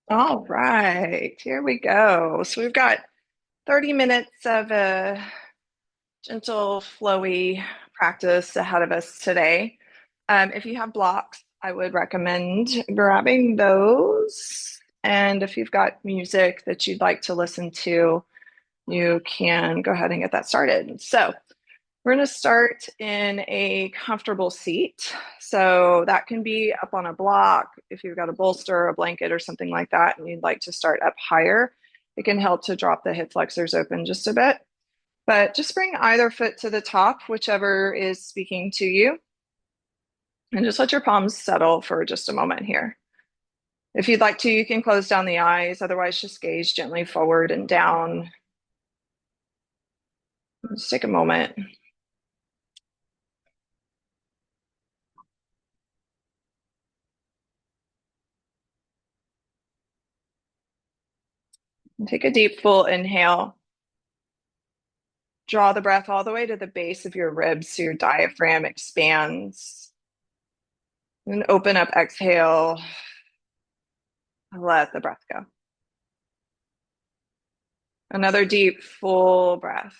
All right, here we go. So we've got 30 minutes of a gentle, flowy practice ahead of us today. If you have blocks, I would recommend grabbing those. And if you've got music that you'd like to listen to, you can go ahead and get that started. So we're going to start in a comfortable seat. So that can be up on a block. If you've got a bolster, a blanket, or something like that, and you'd like to start up higher, it can help to drop the hip flexors open just a bit. But just bring either foot to the top, whichever is speaking to you, and just let your palms settle for just a moment here. If you'd like to, you can close down the eyes. Otherwise, just gaze gently forward and down. Just take a moment. Take a deep, full inhale. Draw the breath all the way to the base of your ribs so your diaphragm expands. And open up, exhale. Let the breath go. Another deep, full breath.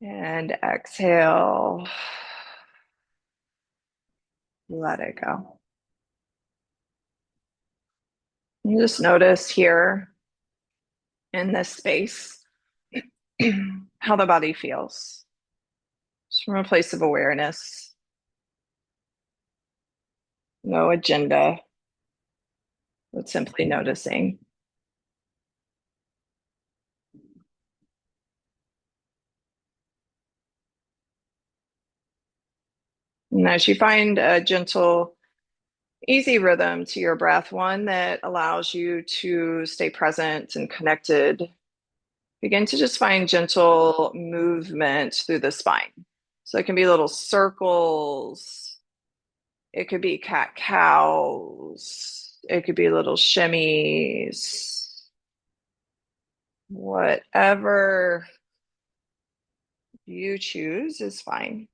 And exhale. Let it go. You just notice here in this space how the body feels. Just from a place of awareness, no agenda, but simply noticing. And as you find a gentle, easy rhythm to your breath, one that allows you to stay present and connected, begin to just find gentle movement through the spine. So it can be little circles, it could be cat cows, it could be little shimmies, whatever you choose is fine.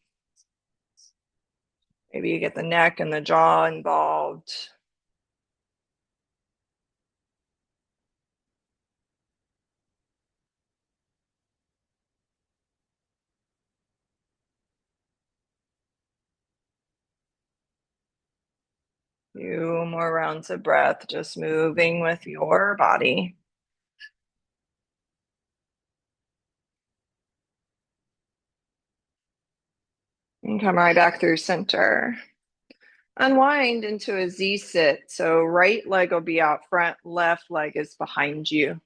Maybe you get the neck and the jaw involved. Few more rounds of breath, just moving with your body. And come right back through center. Unwind into a Z sit. So right leg will be out front, left leg is behind you.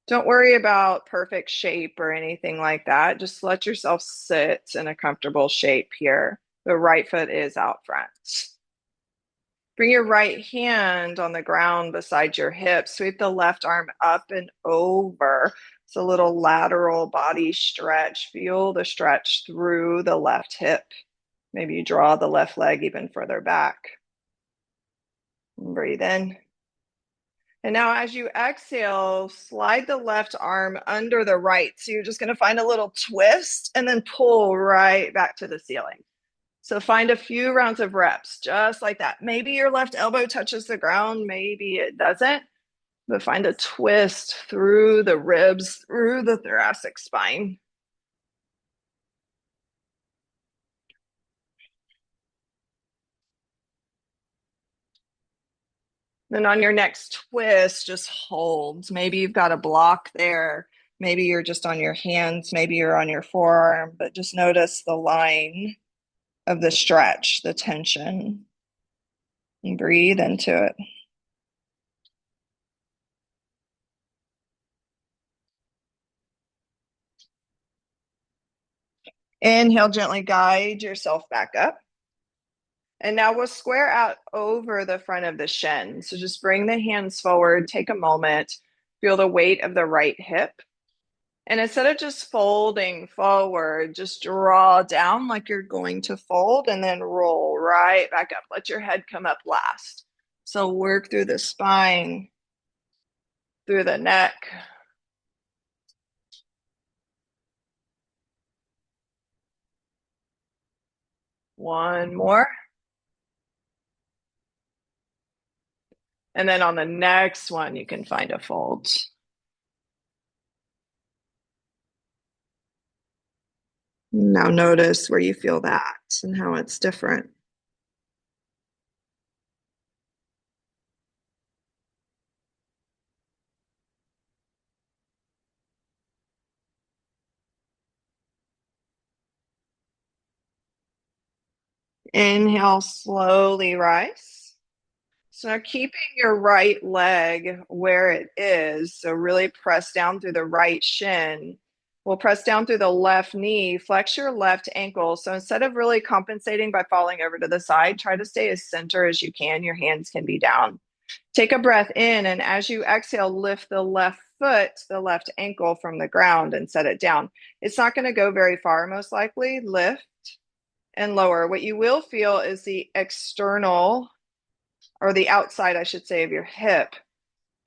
Don't worry about perfect shape or anything like that. Just let yourself sit in a comfortable shape here. The right foot is out front. Bring your right hand on the ground beside your hip. Sweep the left arm up and over. It's a little lateral body stretch. Feel the stretch through the left hip. Maybe you draw the left leg even further back. Breathe in. And now as you exhale, slide the left arm under the right. So you're just going to find a little twist and then pull right back to the ceiling. So find a few rounds of reps, just like that. Maybe your left elbow touches the ground, maybe it doesn't, but find a twist through the ribs, through the thoracic spine. Then on your next twist, just hold. Maybe you've got a block there. Maybe you're just on your hands. Maybe you're on your forearm, but just notice the line of the stretch, the tension, and breathe into it. Inhale, gently guide yourself back up. And now we'll square out over the front of the shin. So just bring the hands forward, take a moment, feel the weight of the right hip. And instead of just folding forward, just draw down like you're going to fold and then roll right back up. Let your head come up last. So work through the spine, through the neck. One more. And then on the next one, you can find a fold. Now notice where you feel that and how it's different. Inhale, slowly rise. So now keeping your right leg where it is. So really press down through the right shin. We'll press down through the left knee, flex your left ankle. So instead of really compensating by falling over to the side, try to stay as center as you can. Your hands can be down. Take a breath in, and as you exhale, lift the left foot, the left ankle from the ground and set it down. It's not going to go very far, most likely. Lift and lower. What you will feel is the external, or the outside, I should say, of your hip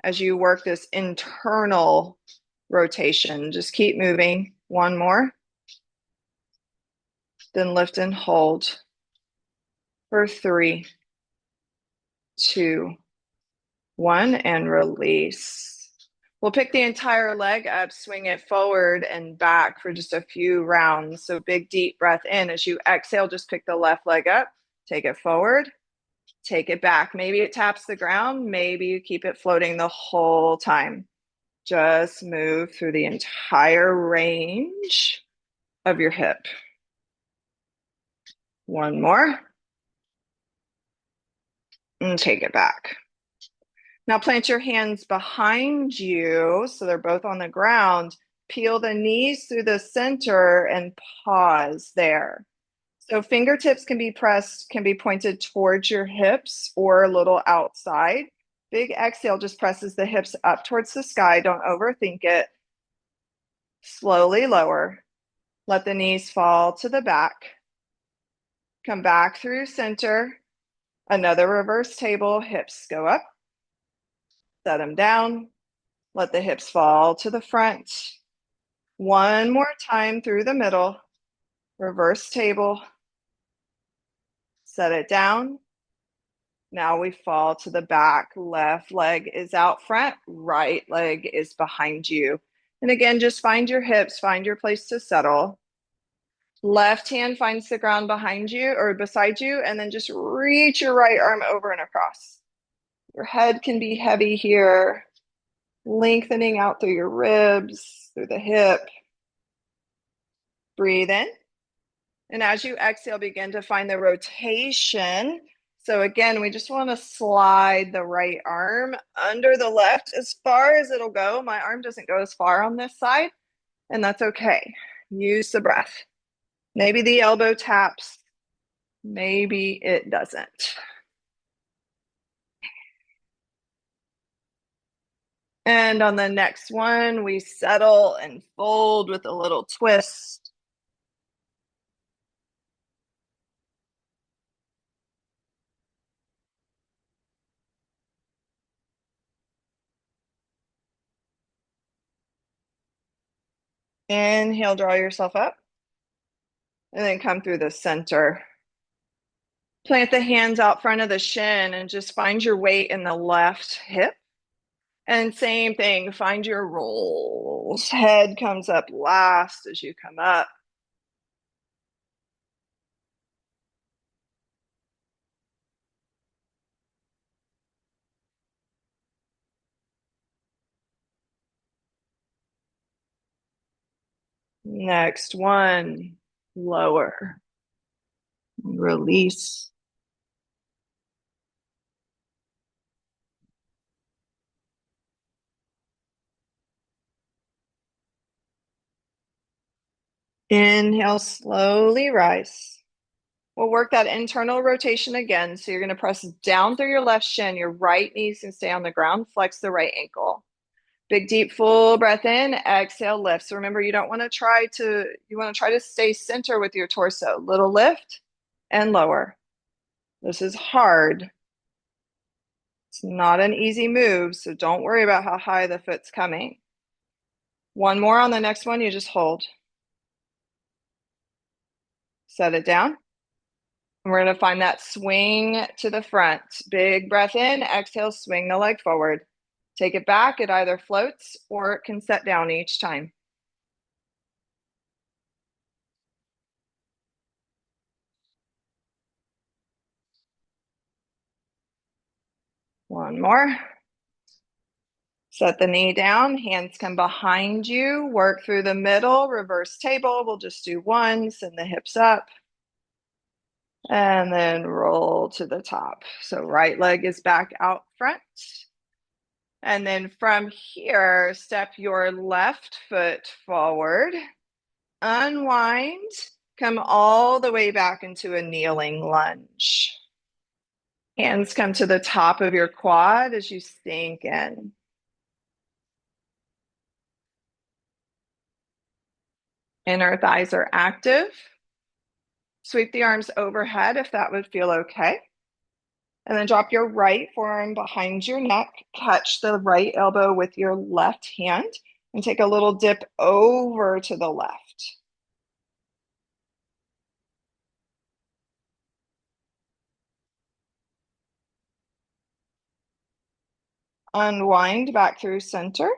as you work this internal rotation. Just keep moving. One more. Then lift and hold for 3, 2, 1, and release. We'll pick the entire leg up, swing it forward and back for just a few rounds. So big, deep breath in. As you exhale, just pick the left leg up, take it forward, take it back. Maybe it taps the ground. Maybe you keep it floating the whole time. Just move through the entire range of your hip. One more. And take it back. Now plant your hands behind you so they're both on the ground. Peel the knees through the center and pause there. So fingertips can be pressed, can be pointed towards your hips or a little outside. Big exhale just presses the hips up towards the sky. Don't overthink it. Slowly lower. Let the knees fall to the back. Come back through center. Another reverse table. Hips go up. Set them down. Let the hips fall to the front. One more time through the middle. Reverse table. Set it down. Now we fall to the back. Left leg is out front. Right leg is behind you. And again, just find your hips. Find your place to settle. Left hand finds the ground behind you or beside you, and then just reach your right arm over and across. Your head can be heavy here, lengthening out through your ribs, through the hip. Breathe in. And as you exhale, begin to find the rotation. So again, we just want to slide the right arm under the left as far as it'll go. My arm doesn't go as far on this side, and that's okay. Use the breath. Maybe the elbow taps, maybe it doesn't. And on the next one, we settle and fold with a little twist. Inhale, draw yourself up, and then come through the center. Plant the hands out front of the shin and just find your weight in the left hip. And same thing, find your rolls. Head comes up last as you come up. Next one, lower. Release. Inhale, slowly rise. We'll work that internal rotation again. So you're going to press down through your left shin. Your right knee can stay on the ground. Flex the right ankle. Big, deep, full breath in. Exhale, lift. So remember, you want to try to stay center with your torso. Little lift and lower. This is hard. It's not an easy move, so don't worry about how high the foot's coming. One more on the next one, you just hold. Set it down. We're going to find that swing to the front. Big breath in, exhale, swing the leg forward. Take it back. It either floats or it can set down each time. One more. Set the knee down, hands come behind you, work through the middle, reverse table. We'll just do one, send the hips up, and then roll to the top. So right leg is back out front. And then from here, step your left foot forward, unwind, come all the way back into a kneeling lunge. Hands come to the top of your quad as you sink in. Inner thighs are active. Sweep the arms overhead if that would feel okay. And then drop your right forearm behind your neck. Catch the right elbow with your left hand and take a little dip over to the left. Unwind back through center.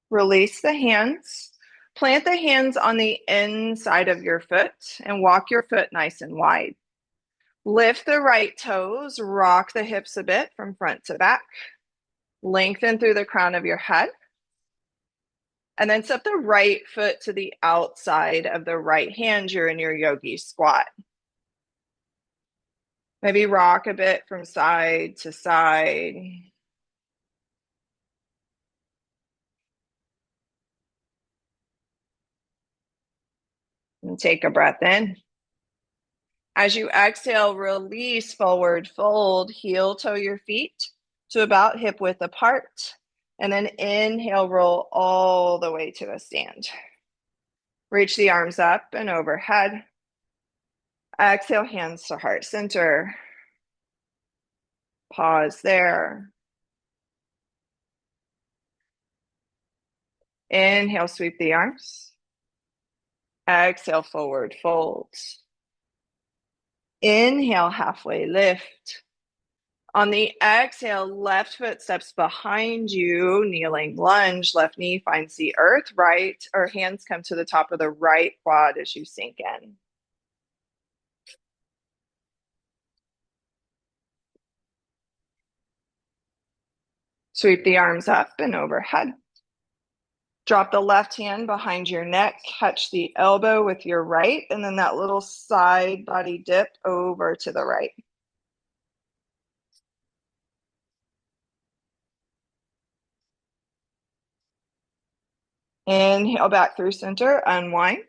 Release the hands. Plant the hands on the inside of your foot and walk your foot nice and wide. Lift the right toes, rock the hips a bit from front to back. Lengthen through the crown of your head. And then step the right foot to the outside of the right hand. You're in your yogi squat. Maybe rock a bit from side to side. And take a breath in. As you exhale, release, forward fold, heel toe your feet to about hip width apart. And then inhale, roll all the way to a stand. Reach the arms up and overhead. Exhale, hands to heart center. Pause there. Inhale, sweep the arms. Exhale, forward fold. Inhale, halfway lift. On the exhale, left foot steps behind you, kneeling lunge, left knee finds the earth, right, or hands come to the top of the right quad as you sink in. Sweep the arms up and overhead. Drop the left hand behind your neck, catch the elbow with your right, and then that little side body dip over to the right. Inhale back through center, unwind.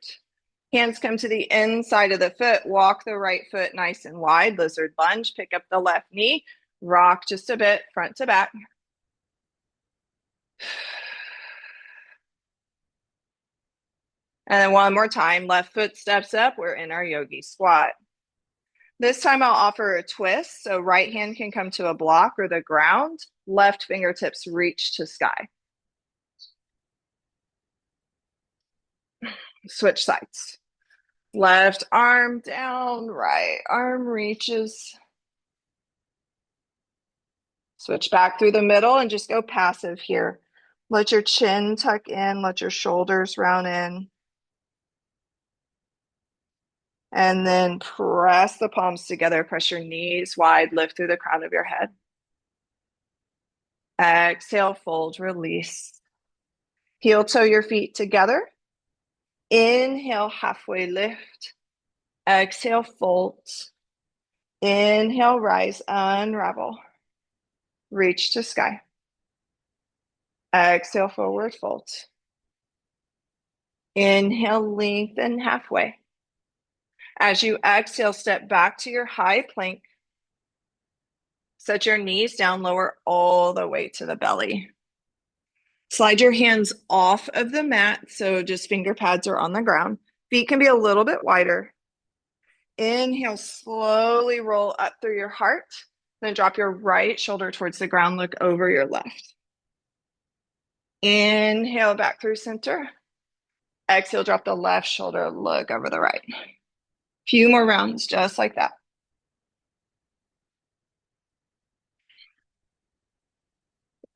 Hands come to the inside of the foot, walk the right foot nice and wide, lizard lunge, pick up the left knee, rock just a bit, front to back. And then one more time, left foot steps up, we're in our yogi squat. This time I'll offer a twist, so right hand can come to a block or the ground, left fingertips reach to sky. Switch sides. Left arm down, right arm reaches. Switch back through the middle and just go passive here. Let your chin tuck in, let your shoulders round in. And then press the palms together, press your knees wide, lift through the crown of your head. Exhale, fold, release. Heel toe your feet together. Inhale, halfway lift. Exhale, fold. Inhale, rise, unravel. Reach to sky. Exhale, forward fold. Inhale, lengthen halfway. As you exhale, step back to your high plank. Set your knees down, lower all the way to the belly. Slide your hands off of the mat, so just finger pads are on the ground. Feet can be a little bit wider. Inhale, slowly roll up through your heart. Then drop your right shoulder towards the ground, look over your left. Inhale back through center. Exhale, drop the left shoulder, look over the right. Few more rounds just like that.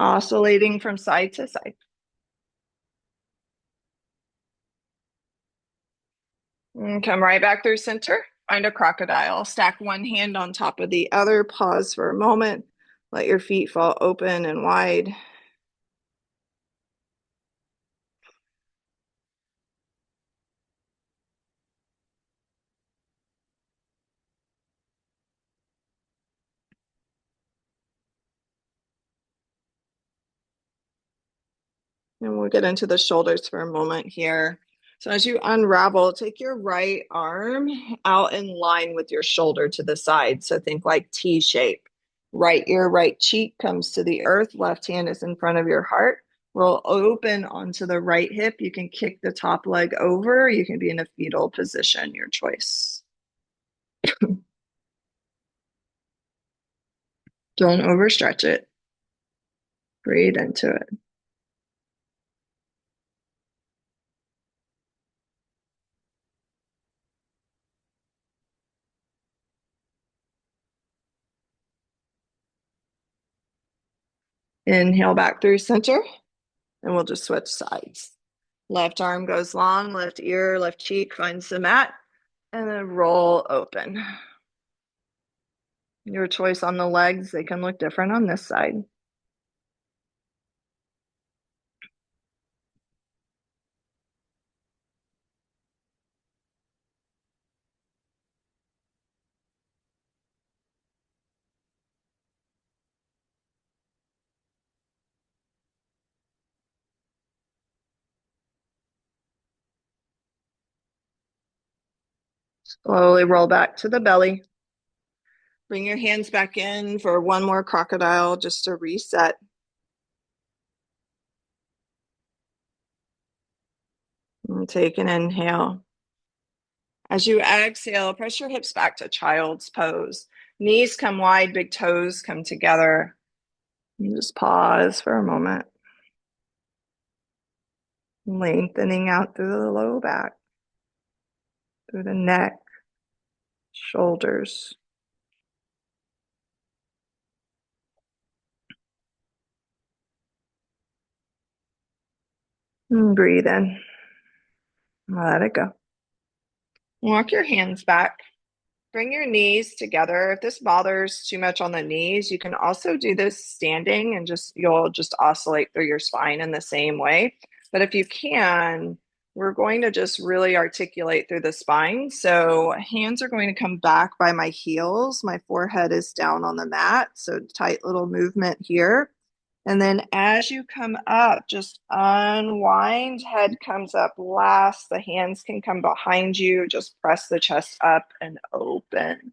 oscillating from side to side. And come right back through center. Find a crocodile. Stack one hand on top of the other. Pause for a moment. Let your feet fall open and wide. And we'll get into the shoulders for a moment here. So as you unravel, take your right arm out in line with your shoulder to the side. So think like T shape. Right ear, right cheek comes to the earth. Left hand is in front of your heart. Roll open onto the right hip. You can kick the top leg over. You can be in a fetal position, your choice. Don't overstretch it. Breathe into it. Inhale back through center, and we'll just switch sides. Left arm goes long, left ear, left cheek finds the mat, and then roll open. Your choice on the legs, they can look different on this side. Slowly roll back to the belly. Bring your hands back in for one more crocodile just to reset. And take an inhale. As you exhale, press your hips back to child's pose. Knees come wide, big toes come together. And just pause for a moment. Lengthening out through the low back, through the neck, shoulders. And breathe in. Let it go. Walk your hands back. Bring your knees together. If this bothers too much on the knees, you can also do this standing and you'll just oscillate through your spine in the same way. But if you can, we're going to just really articulate through the spine. So hands are going to come back by my heels. My forehead is down on the mat. So tight little movement here. And then as you come up, just unwind, head comes up last, the hands can come behind you, just press the chest up and open.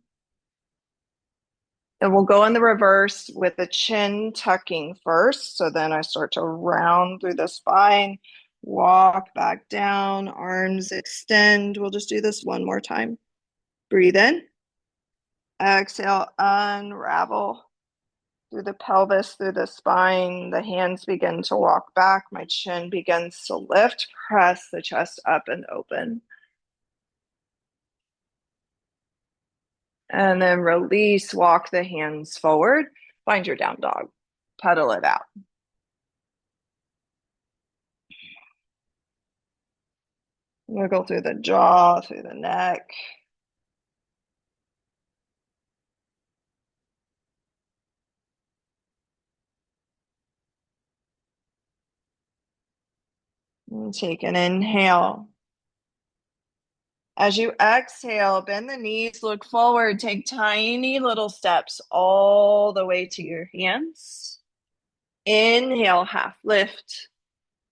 And we'll go in the reverse with the chin tucking first. So then I start to round through the spine, walk back down, arms extend. We'll just do this one more time. Breathe in, exhale, unravel through the pelvis, through the spine. The hands begin to walk back. My chin begins to lift. Press the chest up and open. And then release, walk the hands forward. Find your down dog. Pedal it out. Wiggle through the jaw, through the neck. And take an inhale. As you exhale, bend the knees, look forward, take tiny little steps all the way to your hands. Inhale, half lift.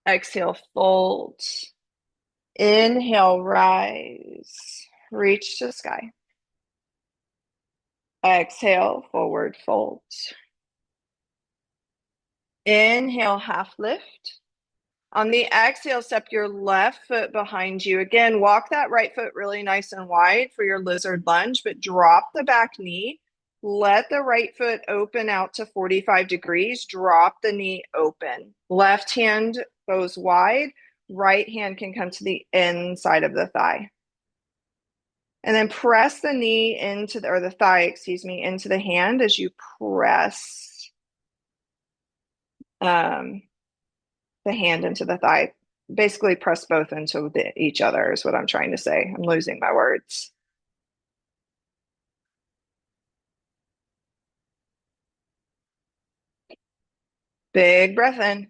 Exhale, fold. Inhale, rise. Reach to sky. Exhale, forward fold. Inhale, half lift. On the exhale, step your left foot behind you. Again, walk that right foot really nice and wide for your lizard lunge, but drop the back knee. Let the right foot open out to 45 degrees. Drop the knee open. Left hand goes wide. Right hand can come to the inside of the thigh. And then press the knee into or the thigh, excuse me, into the hand as you press. um, the hand into the thigh. Basically, press both into each other is what I'm trying to say. I'm losing my words. Big breath in.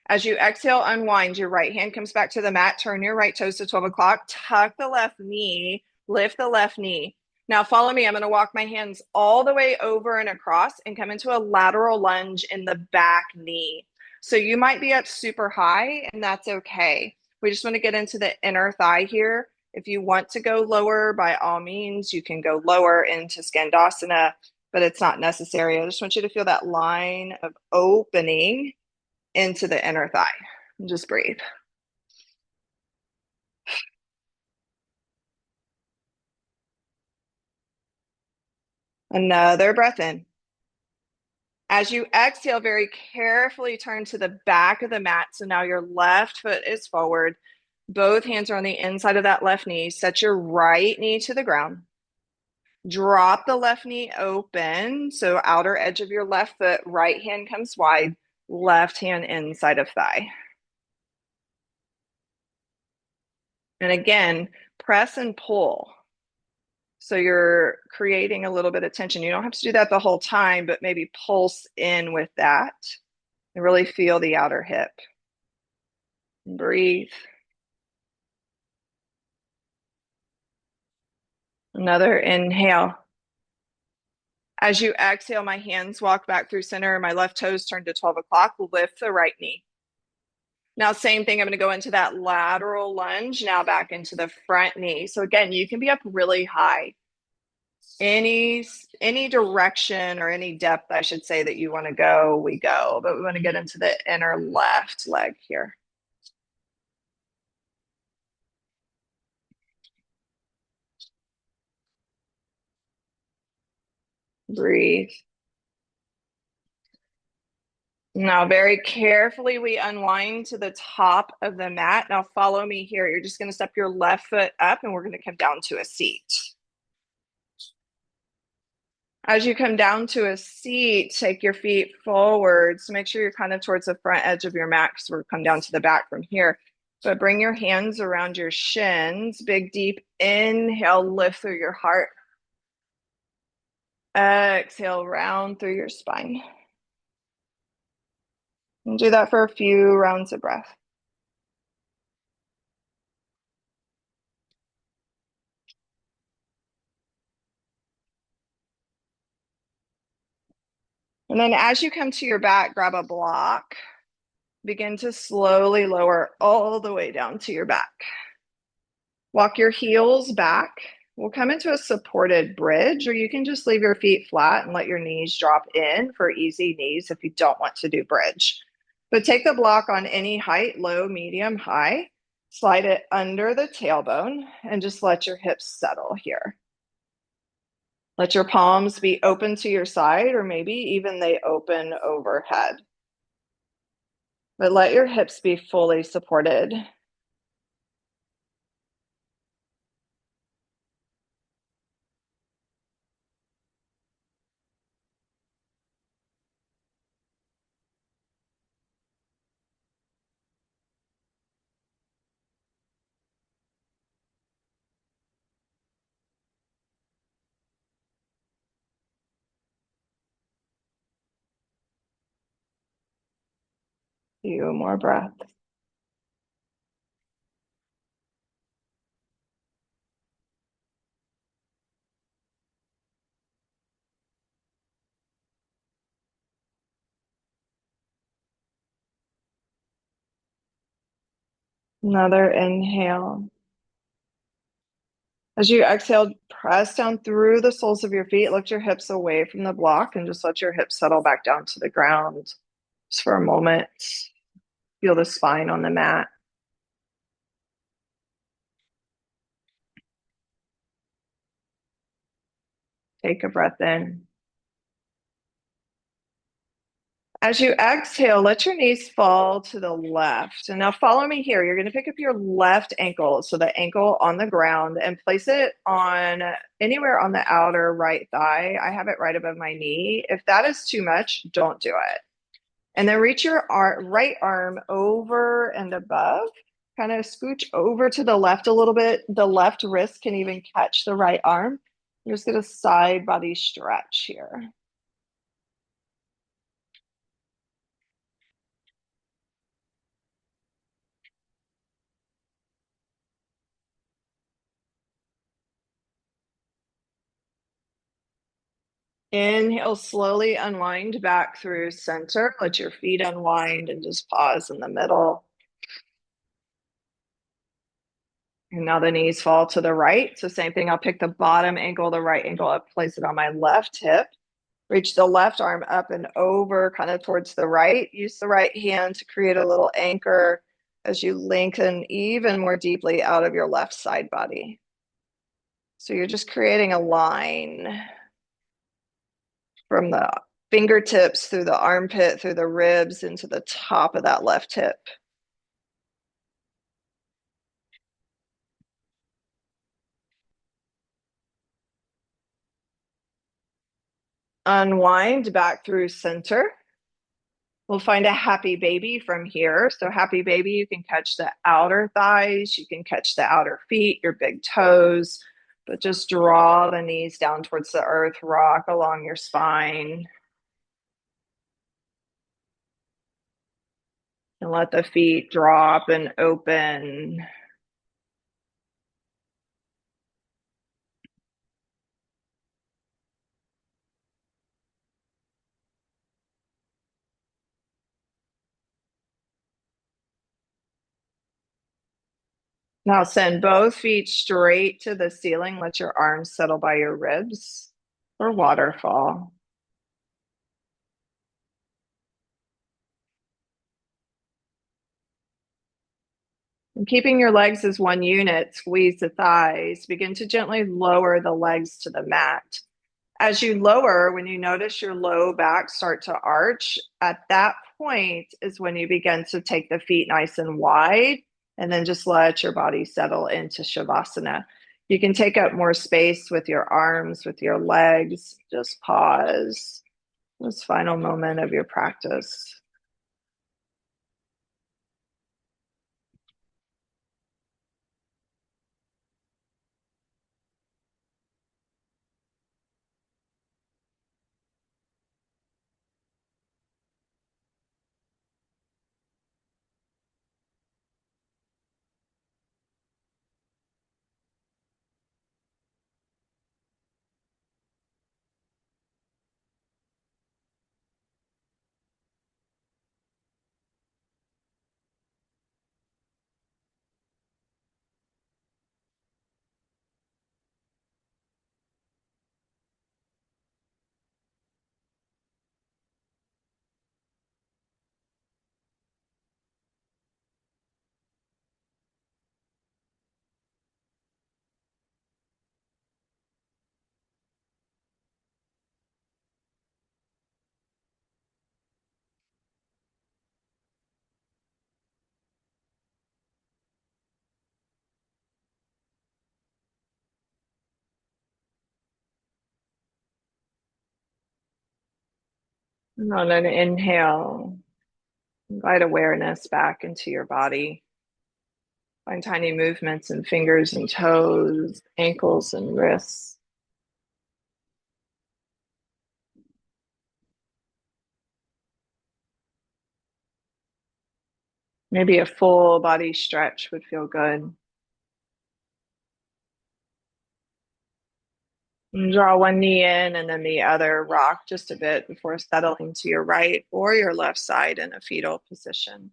As you exhale, unwind. Your right hand comes back to the mat. Turn your right toes to 12 o'clock. Tuck the left knee. Lift the left knee. Now follow me. I'm going to walk my hands all the way over and across and come into a lateral lunge in the back knee. So you might be up super high, and that's okay. We just want to get into the inner thigh here. If you want to go lower, by all means, you can go lower into Skandasana, but it's not necessary. I just want you to feel that line of opening into the inner thigh. And just breathe. Another breath in. As you exhale, very carefully turn to the back of the mat. So now your left foot is forward. Both hands are on the inside of that left knee. Set your right knee to the ground. Drop the left knee open. So outer edge of your left foot, right hand comes wide, left hand inside of thigh. And again, press and pull. So you're creating a little bit of tension. You don't have to do that the whole time, but maybe pulse in with that and really feel the outer hip. Breathe. Another inhale. As you exhale, my hands walk back through center. My left toes turn to 12 o'clock. Lift the right knee. Now, same thing. I'm going to go into that lateral lunge. Now back into the front knee. So again, you can be up really high. Any direction or any depth, I should say, that you want to go, we go. But we want to get into the inner left leg here. Breathe. Now, very carefully, we unwind to the top of the mat. Now, follow me here. You're just going to step your left foot up and we're going to come down to a seat. As you come down to a seat, take your feet forward. So make sure you're kind of towards the front edge of your mat because we're come down to the back from here. But bring your hands around your shins. Big, deep inhale, lift through your heart. Exhale, round through your spine. And do that for a few rounds of breath. And then as you come to your back, grab a block. Begin to slowly lower all the way down to your back. Walk your heels back. We'll come into a supported bridge, or you can just leave your feet flat and let your knees drop in for easy knees if you don't want to do bridge. But take the block on any height, low, medium, high. Slide it under the tailbone and just let your hips settle here. Let your palms be open to your side, or maybe even they open overhead. But let your hips be fully supported. Few more breaths. Another inhale. As you exhale, press down through the soles of your feet. Lift your hips away from the block and just let your hips settle back down to the ground. Just for a moment. Feel the spine on the mat. Take a breath in. As you exhale, let your knees fall to the left. And now follow me here. You're going to pick up your left ankle, so the ankle on the ground, and place it on anywhere on the outer right thigh. I have it right above my knee. If that is too much, don't do it. And then reach your right arm over and above. Kind of scooch over to the left a little bit. The left wrist can even catch the right arm. I'm just going to side body stretch here. Inhale, slowly unwind back through center. Let your feet unwind and just pause in the middle. And now the knees fall to the right. So same thing, I'll pick the bottom ankle, the right ankle up, place it on my left hip. Reach the left arm up and over, kind of towards the right. Use the right hand to create a little anchor as you lengthen even more deeply out of your left side body. So you're just creating a line from the fingertips through the armpit, through the ribs, into the top of that left hip. Unwind back through center. We'll find a happy baby from here. So happy baby, you can catch the outer thighs, you can catch the outer feet, your big toes, but just draw the knees down towards the earth, rock along your spine. And let the feet drop and open. Now send both feet straight to the ceiling. Let your arms settle by your ribs or waterfall. And keeping your legs as one unit, squeeze the thighs. Begin to gently lower the legs to the mat. As you lower, when you notice your low back start to arch, at that point is when you begin to take the feet nice and wide and then just let your body settle into Shavasana. You can take up more space with your arms, with your legs. Just pause. This final moment of your practice. And on an inhale, invite awareness back into your body. Find tiny movements in fingers and toes, ankles and wrists. Maybe a full body stretch would feel good. And draw one knee in and then the other, rock just a bit before settling to your right or your left side in a fetal position.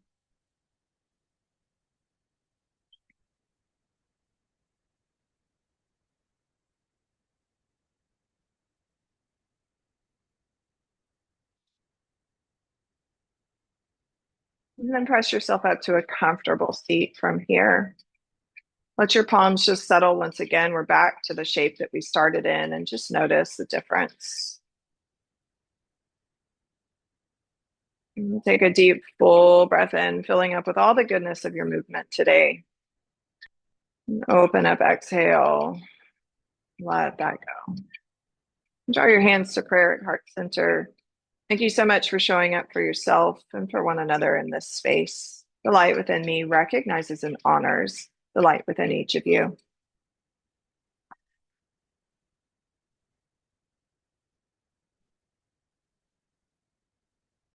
And then press yourself up to a comfortable seat from here. Let your palms just settle once again. We're back to the shape that we started in, and just notice the difference. And take a deep, full breath in, filling up with all the goodness of your movement today. And open up, exhale, let that go. Draw your hands to prayer at heart center. Thank you so much for showing up for yourself and for one another in this space. The light within me recognizes and honors the light within each of you.